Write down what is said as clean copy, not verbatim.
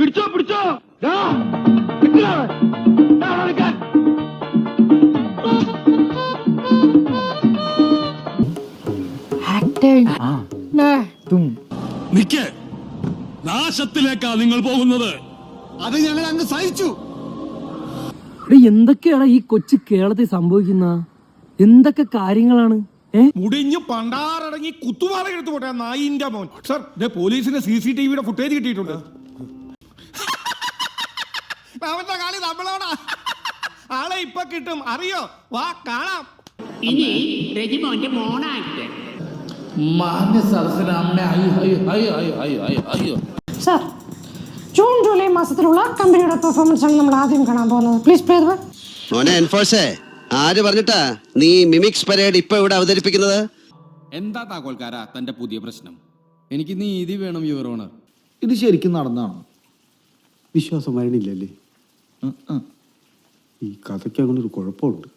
പിടിച്ചോ പിടിച്ചോ. നിക്ക്, നാശത്തിലേക്കാ നിങ്ങൾ പോകുന്നത്. അത് ഞങ്ങൾ അങ്ങ് സഹിച്ചു. എന്തൊക്കെയാണ് ഈ കൊച്ചു കേരളത്തിൽ സംഭവിക്കുന്ന? എന്തൊക്കെ കാര്യങ്ങളാണ്? മുടിഞ്ഞു പണ്ടാറടങ്ങി കുത്തുപാറ എടുത്തു പോട്ടെ നായിന്റെ മോൻ. സർ, പോലീസിന് CCTV ഫുട്ടേജ് കിട്ടിയിട്ടുണ്ട്. അവന്റെ കളി നമ്മളോടാ. ആളെ ഇപ്പൊ കിട്ടും, അറിയോ? വാ കാണാം. ഇനി രജിമോന്റെ മോണാക്ട്. മാന്യ സദസ്സിന് അമ്മ അയ്യോ. സർ, ജൂൺ ജൂലൈ മാസത്തിലുള്ള കമ്പനിയുടെ പെർഫോമൻസ് ആണ് നമ്മൾ ആദ്യം കാണാൻ പോകുന്നത്. പ്ലീസ് പ്ലേ ദ മോനെ എൻഫോഴ്സേ, ആര് പറഞ്ഞിട്ടാ നീ മിമിക്സ് പരേഡ് ഇപ്പൊ ഇവിടെ അവതരിപ്പിക്കുന്നത്? എന്താ താക്കോൽക്കാരാ തന്റെ പുതിയ പ്രശ്നം? എനിക്ക് നീതി വേണം യുവർ ഓണർ. ഇത് ശരിക്കും നടന്നാണോ? വിശ്വാസം വരണില്ലല്ലേ? ഈ കഥയ്ക്ക് അങ്ങനെ ഒരു കുഴപ്പമുണ്ട്.